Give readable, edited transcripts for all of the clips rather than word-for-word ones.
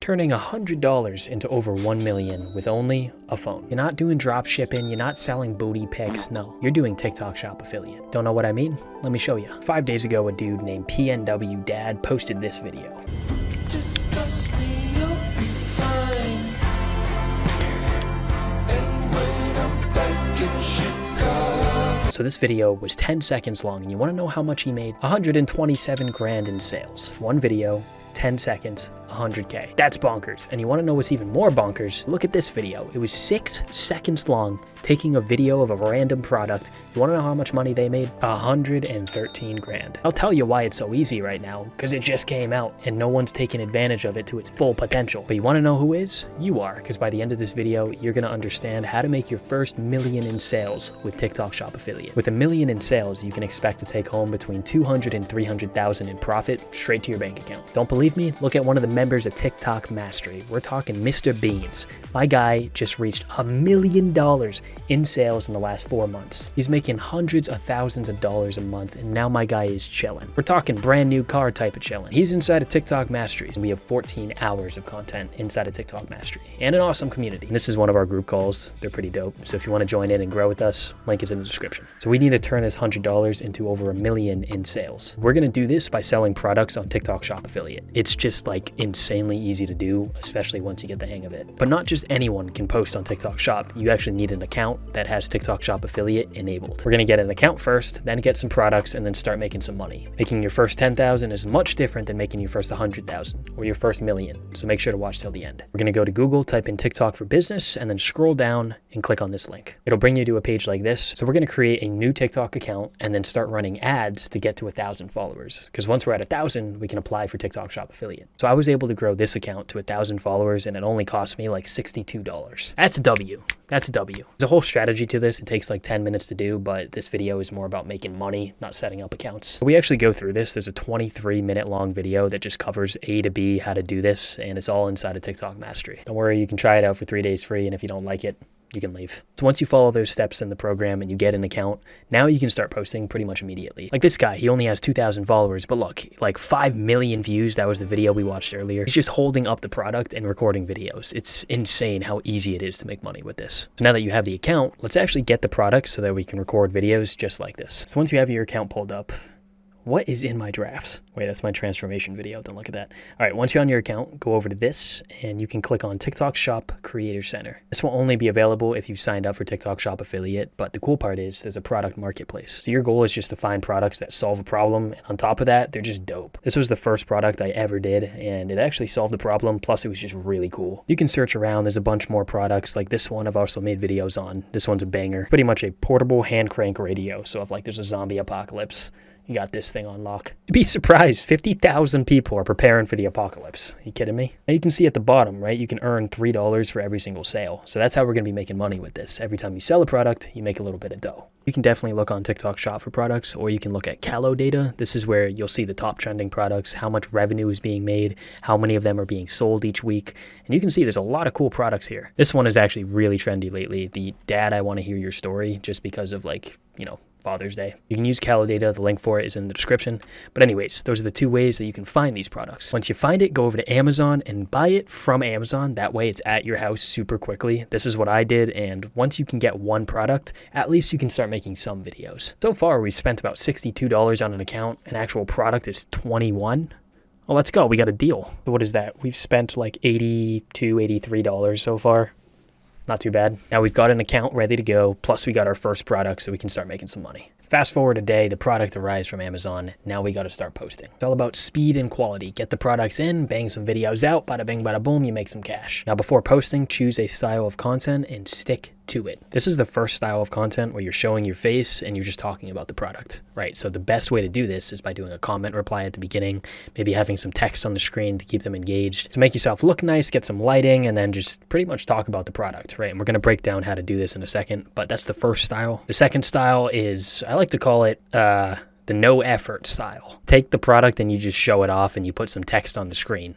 turning $100 into over 1 million with only a phone. You're not doing drop shipping, you're not selling booty pics, no. You're doing TikTok Shop affiliate. Don't know what I mean? Let me show you. 5 days ago, a dude named PNW Dad posted this video. So this video was 10 seconds long, and you wanna know how much he made? 127 grand in sales. One video, 10 seconds, 100K. That's bonkers. And you wanna know what's even more bonkers? Look at this video. It was 6 seconds long, taking a video of a random product. You wanna know how much money they made? 113 grand. I'll tell you why it's so easy right now, because it just came out and no one's taken advantage of it to its full potential. But you wanna know who is? You are, because by the end of this video, you're gonna understand how to make your first million in sales with TikTok Shop affiliate. With $1 million in sales, you can expect to take home between 200 and 300,000 in profit straight to your bank account. Don't believe me? Look at one of the members of TikTok Mastery. We're talking Mr. Beans. My guy just reached $1 million in sales in the last 4 months. He's making hundreds of thousands of dollars a month, and now my guy is chilling. We're talking brand new car type of chilling. He's inside of TikTok Mastery. We have 14 hours of content inside of TikTok Mastery and an awesome community. And this is one of our group calls. They're pretty dope. So if you want to join in and grow with us, link is in the description. So we need to turn this $100 into over $1 million in sales. We're going to do this by selling products on TikTok Shop affiliate. It's just like insanely easy to do, especially once you get the hang of it. But not just anyone can post on TikTok Shop. You actually need an account that has TikTok Shop affiliate enabled. We're going to get an account first, then get some products, and then start making some money. Making your first 10,000 is much different than making your first 100,000 or your first million. So make sure to watch till the end. We're going to go to Google, type in TikTok for business, and then scroll down and click on this link. It'll bring you to a page like this. So we're going to create a new TikTok account and then start running ads to get to 1,000 followers. Because once we're at 1,000, we can apply for TikTok Shop affiliate. So I was able to grow this account to 1,000 followers, and it only cost me like $62. That's a W. That's a W. There's a whole strategy to this. It takes like 10 minutes to do, but this video is more about making money, not setting up accounts. So we actually go through this. There's a 23-minute long video that just covers A to B how to do this, and it's all inside of TikTok Mastery. Don't worry, you can try it out for 3 days free, and if you don't like it, you can leave. So once you follow those steps in the program and you get an account, now you can start posting pretty much immediately. Like this guy, he only has 2,000 followers, but look, like 5 million views. That was the video we watched earlier. He's just holding up the product and recording videos. It's insane how easy it is to make money with this. So now that you have the account, let's actually get the product so that we can record videos just like this. So once you have your account pulled up, what is in my drafts? Wait, that's my transformation video. Don't look at that. All right, once you're on your account, go over to this and you can click on TikTok Shop Creator Center. This will only be available if you've signed up for TikTok Shop affiliate, but the cool part is there's a product marketplace. So your goal is just to find products that solve a problem, and on top of that, they're just dope. This was the first product I ever did, and it actually solved the problem, plus it was just really cool. You can search around. There's a bunch more products like this one I've also made videos on. This one's a banger. Pretty much a portable hand crank radio. So if like there's a zombie apocalypse, you got this thing on lock. You'd be surprised, 50,000 people are preparing for the apocalypse. Are you kidding me? Now you can see at the bottom, right? You can earn $3 for every single sale. So that's how we're gonna be making money with this. Every time you sell a product, you make a little bit of dough. You can definitely look on TikTok Shop for products, or you can look at Calo data. This is where you'll see the top trending products, how much revenue is being made, how many of them are being sold each week. And you can see there's a lot of cool products here. This one is actually really trendy lately. The Dad, I Wanna Hear Your Story, just because of like, you know, Father's Day. You can use Calo data. The link for it is in the description. But anyways, those are the 2 ways that you can find these products. Once you find it, go over to Amazon and buy it from Amazon. That way it's at your house super quickly. This is what I did. And once you can get one product, at least you can start making some videos. So far, we spent about $62 on an account. An actual product is $21. Well, let's go. We got a deal. So what is that? We've spent like $82, $83 so far. Not too bad. Now we've got an account ready to go, plus we got our first product so we can start making some money. Fast forward a day, the product arrives from Amazon. Now we got to start posting. It's all about speed and quality. Get the products in, bang some videos out, bada bing, bada boom, you make some cash. Now before posting, choose a style of content and stick to it. This is the first style of content where you're showing your face and you're just talking about the product, right? So the best way to do this is by doing a comment reply at the beginning, maybe having some text on the screen to keep them engaged. To make yourself look nice, get some lighting, and then just pretty much talk about the product, right? And we're going to break down how to do this in a second, but that's the first style. The second style is, I like to call it the no effort style. Take the product and you just show it off and you put some text on the screen.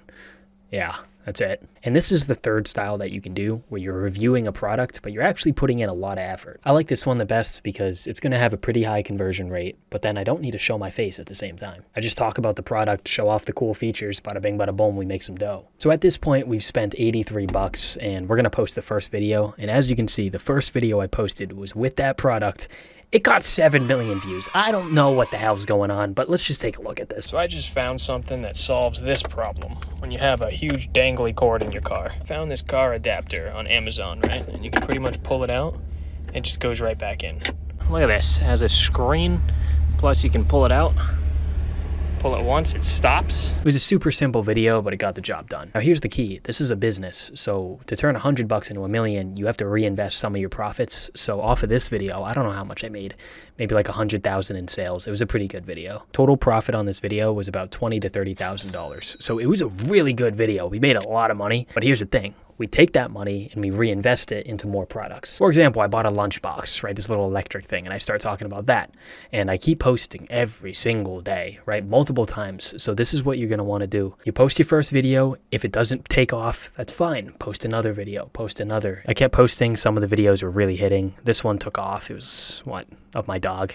Yeah, That's it. And this is the third style that you can do where you're reviewing a product, but you're actually putting in a lot of effort. I like this one the best because it's going to have a pretty high conversion rate, but then I don't need to show my face at the same time. I just talk about the product, show off the cool features, bada bing, bada boom, we make some dough. So at this point, we've spent 83 bucks and we're going to post the first video. And as you can see, the first video I posted was with that product. It got 7 million views. I don't know what the hell's going on, but let's just take a look at this. So I just found something that solves this problem when you have a huge dangly cord in your car. I found this car adapter on Amazon, right? And you can pretty much pull it out. It just goes right back in. Look at this. It has a screen, plus you can pull it out. Pull it once, it stops. It was a super simple video, but it got the job done. Now here's the key. This is a business. So to turn 100 bucks into $1 million, you have to reinvest some of your profits. So off of this video, I don't know how much I made, maybe like 100,000 in sales. It was a pretty good video. Total profit on this video was about $20,000 to $30,000. So it was a really good video. We made a lot of money, but here's the thing. We take that money and we reinvest it into more products. For example, I bought a lunchbox, right? This little electric thing, and I start talking about that. And I keep posting every single day, right? Multiple times. So this is what you're gonna wanna do. You post your first video. If it doesn't take off, that's fine. Post another video, post another. I kept posting. Some of the videos were really hitting. This one took off. It was, what, of my dog.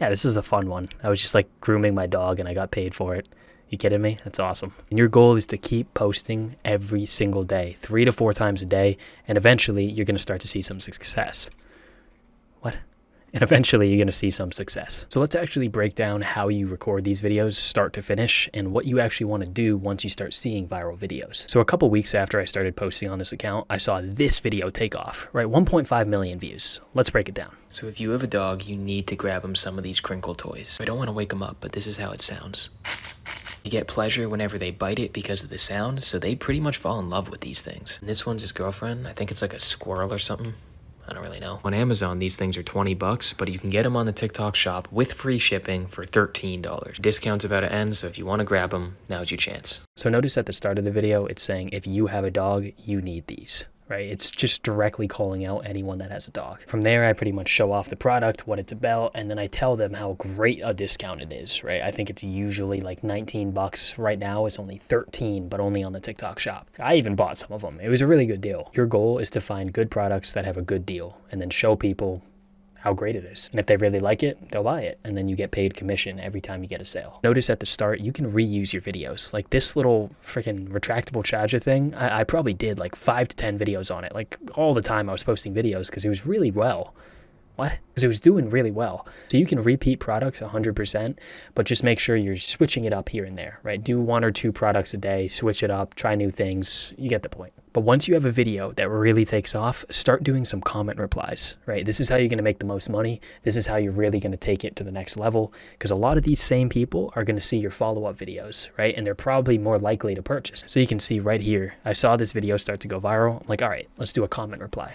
Yeah, this is a fun one. I was just like grooming my dog and I got paid for it. You kidding me? That's awesome. And your goal is to keep posting every single day, 3 to 4 times a day, and eventually you're going to start to see some success. What? And eventually you're going to see some success. So let's actually break down how you record these videos start to finish and what you actually want to do once you start seeing viral videos. So a couple weeks after I started posting on this account, I saw this video take off, right? 1.5 million views. Let's break it down. So if you have a dog, you need to grab him some of these crinkle toys. I don't want to wake him up, but this is how it sounds. You get pleasure whenever they bite it because of the sound, so they pretty much fall in love with these things. And this one's his girlfriend. I think it's like a squirrel or something. I don't really know. On Amazon, these things are 20 bucks, but you can get them on the TikTok shop with free shipping for $13. Discount's about to end, so if you want to grab them, now's your chance. So notice at the start of the video, it's saying if you have a dog, you need these. Right? It's just directly calling out anyone that has a dog. From there, I pretty much show off the product, what it's about, and then I tell them how great a discount it is, right? I think it's usually like 19 bucks. Right now, it's only 13, but only on the TikTok shop. I even bought some of them. It was a really good deal. Your goal is to find good products that have a good deal and then show people how great it is. And if they really like it, they'll buy it. And then you get paid commission every time you get a sale. Notice at the start, you can reuse your videos. Like this little freaking retractable charger thing, I probably did like 5 to 10 videos on it. Like all the time I was posting videos because it was really well. What? Because it was doing really well. So you can repeat products 100%, but just make sure you're switching it up here and there, right? Do 1 or 2 products a day, switch it up, try new things. You get the point. But once you have a video that really takes off, start doing some comment replies, right? This is how you're going to make the most money. This is how you're really going to take it to the next level, because a lot of these same people are going to see your follow-up videos, right? And they're probably more likely to purchase. So you can see right here, I saw this video start to go viral. I'm like, all right, let's do a comment reply.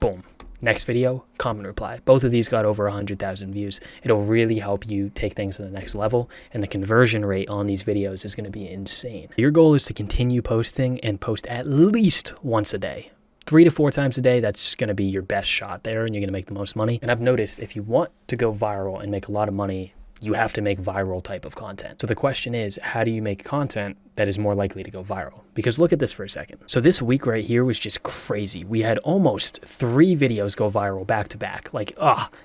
Boom. Next video, comment reply. Both of these got over 100,000 views. It'll really help you take things to the next level, and the conversion rate on these videos is going to be insane. Your goal is to continue posting and post at least once a day. 3 to 4 times a day, that's going to be your best shot there, and you're going to make the most money. And I've noticed if you want to go viral and make a lot of money, you have to make viral type of content. So the question is, how do you make content that is more likely to go viral? Because look at this for a second. So this week right here was just crazy. We had almost 3 videos go viral back to back. Like,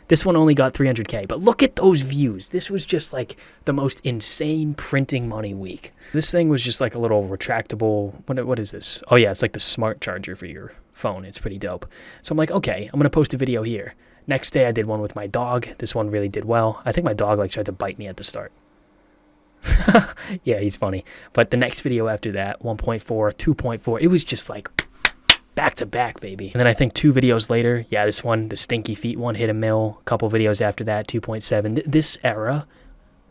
this one only got 300K, but look at those views. This was just like the most insane printing money week. This thing was just like a little retractable, what is this? Oh yeah, it's like the smart charger for your phone. It's pretty dope. So I'm like, okay, I'm gonna post a video here. Next day I did one with my dog. This one really did well. I think my dog like tried to bite me at the start. Yeah, he's funny. But the next video after that, 1.4, 2.4, it was just like back to back, baby. And then I think 2 videos later, yeah, this one, the stinky feet one, hit a mil. A couple videos after that, 2.7. This era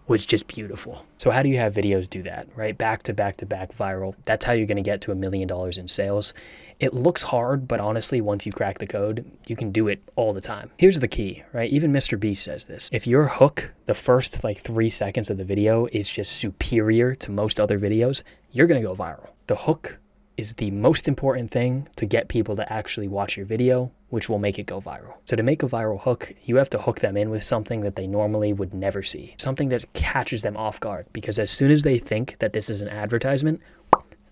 was just beautiful. So how do you have videos do that, right? Back to back to back viral. That's how you're going to get to $1 million in sales. It looks hard, but honestly, once you crack the code, you can do it all the time. Here's the key, right? Even Mr. Beast says this. If your hook, the first like 3 seconds of the video is just superior to most other videos, you're going to go viral. The hook is the most important thing to get people to actually watch your video, which will make it go viral. So to make a viral hook, you have to hook them in with something that they normally would never see, something that catches them off guard, because as soon as they think that this is an advertisement,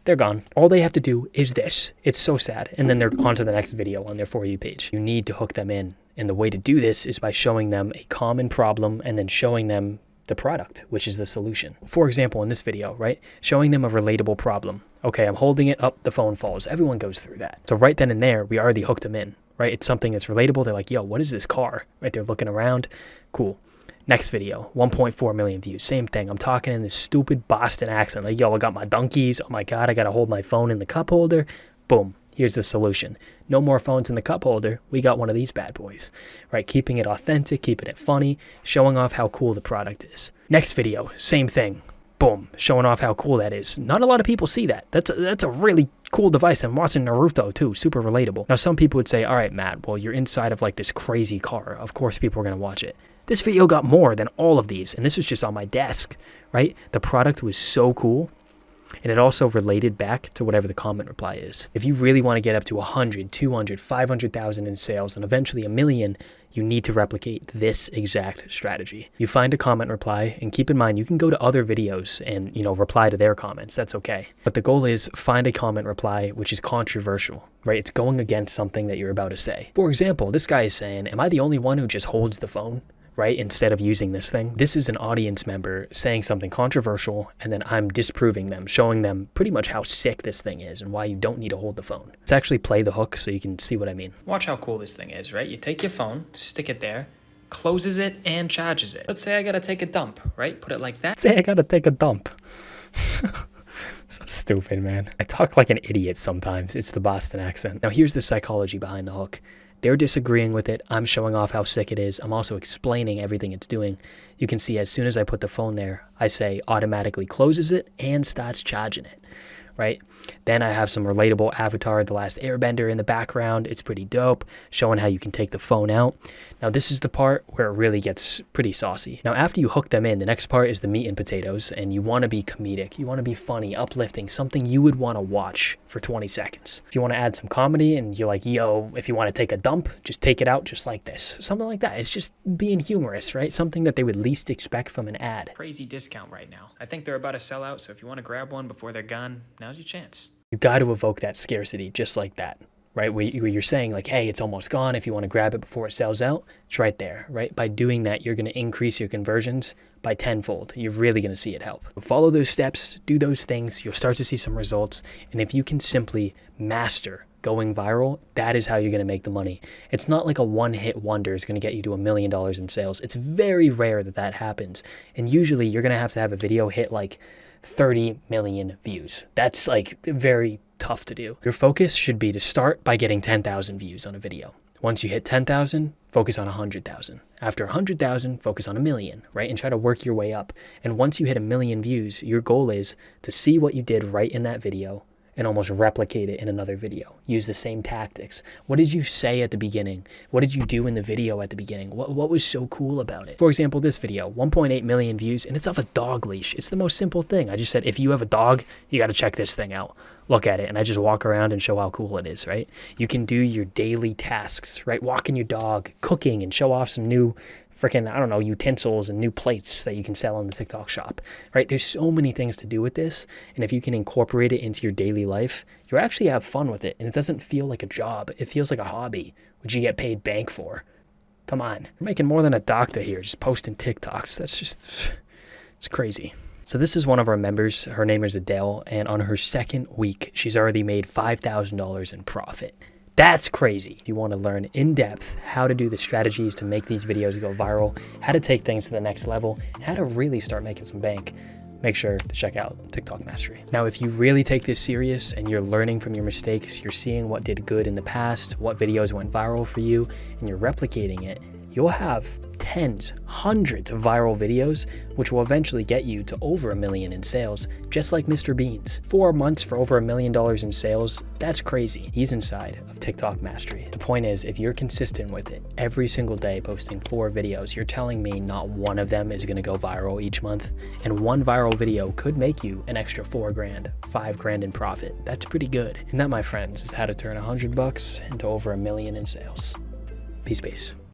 they're gone. All they have to do is this. It's so sad. And then they're on to the next video on their For You page. You need to hook them in. And the way to do this is by showing them a common problem and then showing them the product, which is the solution. For example, in this video, right? Showing them a relatable problem. Okay, I'm holding it up, the phone falls. Everyone goes through that. So right then and there, we already hooked them in, right? It's something that's relatable. They're like, yo, what is this car? Right? They're looking around. Cool. Next video, 1.4 million views. Same thing. I'm talking in this stupid Boston accent. Like, yo, I got my donkeys. Oh my God, I got to hold my phone in the cup holder. Boom. Here's the solution. No more phones in the cup holder. We got one of these bad boys, right? Keeping it authentic, keeping it funny, showing off how cool the product is. Next video, same thing. Boom. Showing off how cool that is. Not a lot of people see that. That's a really cool device. I'm watching Naruto too. Super relatable. Now, some people would say, all right, Matt, well, you're inside of like this crazy car. Of course, people are going to watch it. This video got more than all of these, and this was just on my desk, right? The product was so cool, and it also related back to whatever the comment reply is. If you really want to get up to 100, 200, 500,000 in sales, and eventually 1 million, you need to replicate this exact strategy. You find a comment reply, and keep in mind, you can go to other videos and, reply to their comments. That's okay. But the goal is find a comment reply which is controversial, right? It's going against something that you're about to say. For example, this guy is saying, am I the only one who just holds the phone, right? Instead of using this thing? This is an audience member saying something controversial, and then I'm disproving them, showing them pretty much how sick this thing is and why you don't need to hold the phone. Let's actually play the hook so you can see what I mean. Watch how cool this thing is, right? You take your phone, stick it there, closes it, and charges it. Let's say I gotta take a dump, right? Put it like that. Say I gotta take a dump. So stupid, man. I talk like an idiot sometimes. It's the Boston accent. Now here's the psychology behind the hook. They're disagreeing with it. I'm showing off how sick it is. I'm also explaining everything it's doing. You can see as soon as I put the phone there, I say automatically closes it and starts charging it, right? Then I have some relatable Avatar, The Last Airbender in the background. It's pretty dope, showing how you can take the phone out. Now this is the part where it really gets pretty saucy. Now after you hook them in, the next part is the meat and potatoes, and you want to be comedic. You want to be funny, uplifting, something you would want to watch for 20 seconds. If you want to add some comedy and you're like, yo, if you want to take a dump, just take it out just like this. Something like that. It's just being humorous, right? Something that they would least expect from an ad. Crazy discount right now. I think they're about to sell out, so if you want to grab one before they're gone, now's your chance. You got to evoke that scarcity just like that, right? Where you're saying like, hey, it's almost gone. If you want to grab it before it sells out, it's right there, right? By doing that, you're going to increase your conversions by tenfold. You're really going to see it help. Follow those steps, do those things. You'll start to see some results. And if you can simply master going viral, that is how you're going to make the money. It's not like a one-hit wonder is going to get you to $1 million in sales. It's very rare that that happens. And usually you're going to have a video hit like 30 million views. That's like very tough to do. Your focus should be to start by getting 10,000 views on a video. Once you hit 10,000, focus on 100,000. After 100,000, focus on 1 million, right? And try to work your way up. And once you hit 1 million views, your goal is to see what you did right in that video and almost replicate it in another video. Use the same tactics. What did you say at the beginning? What did you do in the video at the beginning? What was so cool about it? For example, this video, 1.8 million views, and it's off a dog leash. It's the most simple thing. I just said, if you have a dog, you got to check this thing out. Look at it, and I just walk around and show how cool it is, right? You can do your daily tasks, right? Walking your dog, cooking, and show off some new freaking, I don't know, utensils and new plates that you can sell on the TikTok shop, right? There's so many things to do with this. And if you can incorporate it into your daily life, you'll actually have fun with it. And it doesn't feel like a job. It feels like a hobby, which you get paid bank for. Come on. You're making more than a doctor here, just posting TikToks. That's just, it's crazy. So this is one of our members. Her name is Adele. And on her second week, she's already made $5,000 in profit. That's crazy. If you want to learn in depth how to do the strategies to make these videos go viral, how to take things to the next level, how to really start making some bank, make sure to check out TikTok Mastery. Now, if you really take this serious and you're learning from your mistakes, you're seeing what did good in the past, what videos went viral for you, and you're replicating it, you'll have tens, hundreds of viral videos, which will eventually get you to over 1 million in sales, just like Mr. Bean's. 4 months for over $1 million in sales, that's crazy. He's inside of TikTok Mastery. The point is, if you're consistent with it, every single day posting 4 videos, you're telling me not one of them is gonna go viral each month, and one viral video could make you an extra 4 grand, 5 grand in profit. That's pretty good. And that, my friends, is how to turn $100 into over $1 million in sales. Peace.